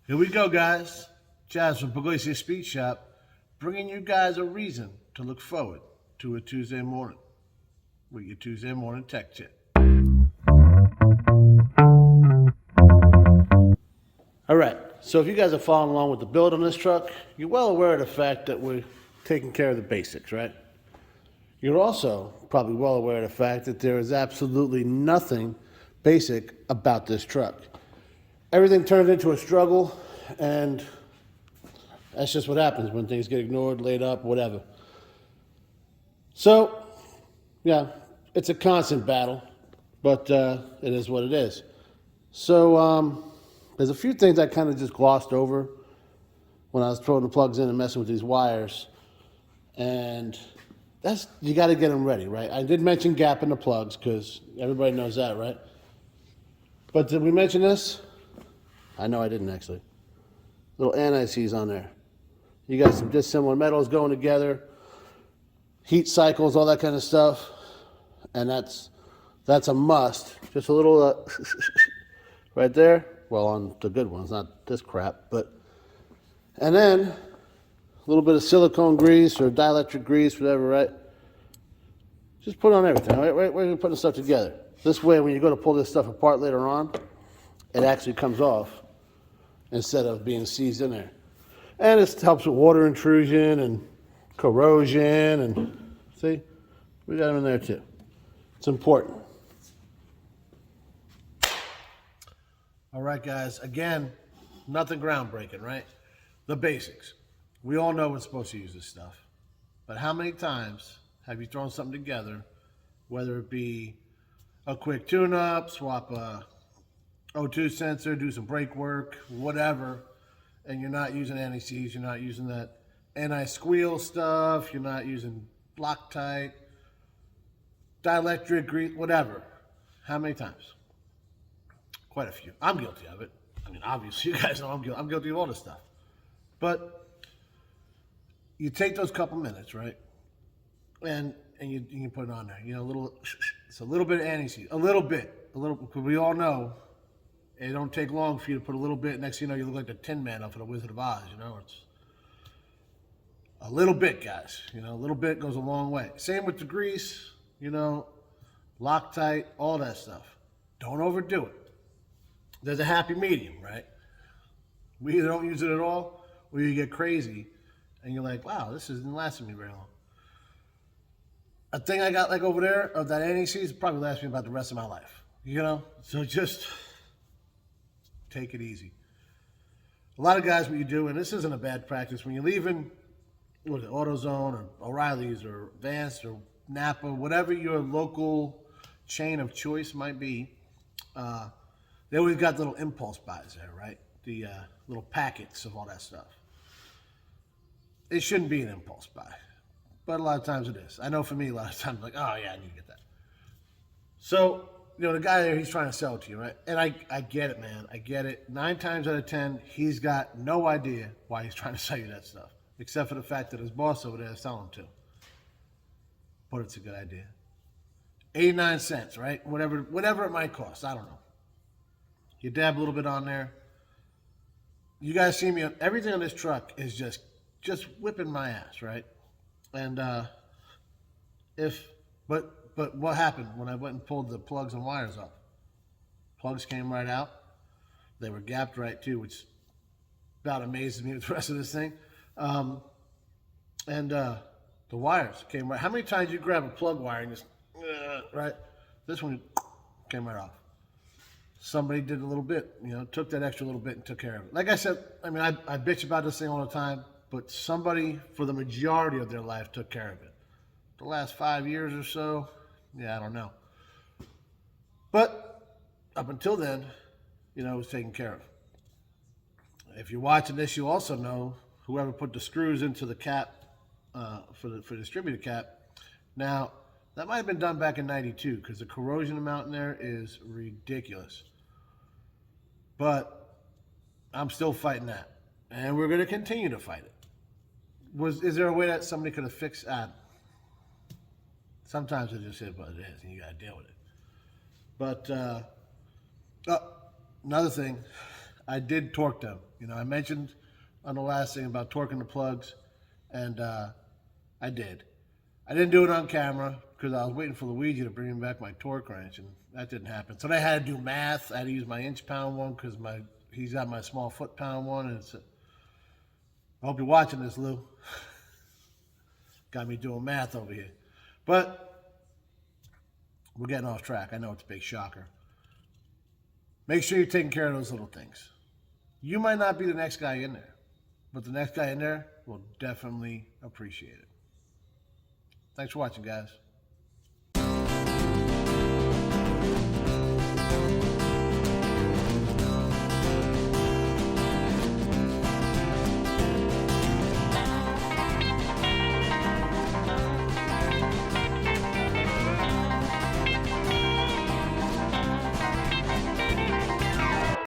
Here we go, guys. Chaz from Pugliese Speed Shop, bringing you guys a reason to look forward to a Tuesday morning with your Tuesday morning tech tip. All right, so if you guys are following along with the build on this truck, you're well aware of the fact that we're taking care of the basics, right? You're also probably well aware of the fact that there is absolutely nothing basic about this truck. Everything turns into a struggle, and that's just what happens when things get ignored, laid up, whatever. So, yeah, it's a constant battle, but it is what it is. So, there's a few things I kind of just glossed over when I was throwing the plugs in and messing with these wires, and that's you got to get them ready, right? I did mention gap in the plugs because everybody knows that, right? But did we mention this? I know I didn't actually. Little anti-seize on there. You got some dissimilar metals going together, heat cycles, all that kind of stuff, and that's a must. Just a little right there. Well, on the good ones, not this crap, but and then a little bit of silicone grease or dielectric grease, whatever, right? Just put on everything, right? Where you're putting stuff together. This way, when you go to pull this stuff apart later on, it actually comes off instead of being seized in there. And it helps with water intrusion and corrosion, and see, we got them in there too. It's important. All right, guys, again, nothing groundbreaking, right? The basics. We all know we're supposed to use this stuff. But how many times have you thrown something together, whether it be a quick tune-up, swap a O2 sensor, do some brake work, whatever, and you're not using anti-seize, you're not using that anti-squeal stuff, you're not using Loctite, dielectric grease, whatever. How many times? Quite a few. I'm guilty of it. I mean, obviously, you guys know I'm guilty of all this stuff. But you take those couple minutes, right? And you put it on there. You know, it's a little bit of anti-seize. A little, because we all know it don't take long for you to put a little bit. Next thing you know, you look like the Tin Man up for the Wizard of Oz, you know? It's a little bit, guys. You know, a little bit goes a long way. Same with the grease, you know, Loctite, all that stuff. Don't overdo it. There's a happy medium, right? We either don't use it at all, or you get crazy, and you're like, wow, this isn't lasting me very long. A thing I got like over there of that anti-seize probably lasts me about the rest of my life, you know? So just take it easy. A lot of guys, what you do, and this isn't a bad practice, when you're leaving, what is it, AutoZone or O'Reilly's or Vance or Napa, whatever your local chain of choice might be, they always got little impulse buys there, right? The little packets of all that stuff. It shouldn't be an impulse buy, but a lot of times it is. I know for me, a lot of times, I'm like, oh yeah, I need to get that. So, you know, the guy there, he's trying to sell it to you, right? And I get it, man. I get it. 9 times out of 10, he's got no idea why he's trying to sell you that stuff, except for the fact that his boss over there is selling him to. But it's a good idea. 89 cents, right? Whatever it might cost. I don't know. You dab a little bit on there. You guys see me, everything on this truck is just whipping my ass, right? And but what happened when I went and pulled the plugs and wires off? Plugs came right out. They were gapped right too, which about amazes me with the rest of this thing. And the wires came right. How many times you grab a plug wire and just right? This one came right off. Somebody did a little bit, you know, took that extra little bit and took care of it. Like I said, I mean, I bitch about this thing all the time, but somebody, for the majority of their life, took care of it. The last 5 years or so, yeah, I don't know. But up until then, you know, it was taken care of. If you're watching this, you also know whoever put the screws into the cap for the distributor cap. Now, that might have been done back in '92 because the corrosion amount in there is ridiculous. But I'm still fighting that, and we're going to continue to fight it. Is there a way that somebody could have fixed that? Sometimes it just is what it is, and you got to deal with it. But another thing, I did torque them. You know, I mentioned on the last thing about torquing the plugs, and I did. I didn't do it on camera because I was waiting for Luigi to bring me back my torque wrench, and that didn't happen. So then I had to do math. I had to use my inch-pound one because he's got my small foot-pound one, and I hope you're watching this, Lou. Got me doing math over here. But we're getting off track. I know it's a big shocker. Make sure you're taking care of those little things. You might not be the next guy in there, but the next guy in there will definitely appreciate it. Thanks for watching, guys.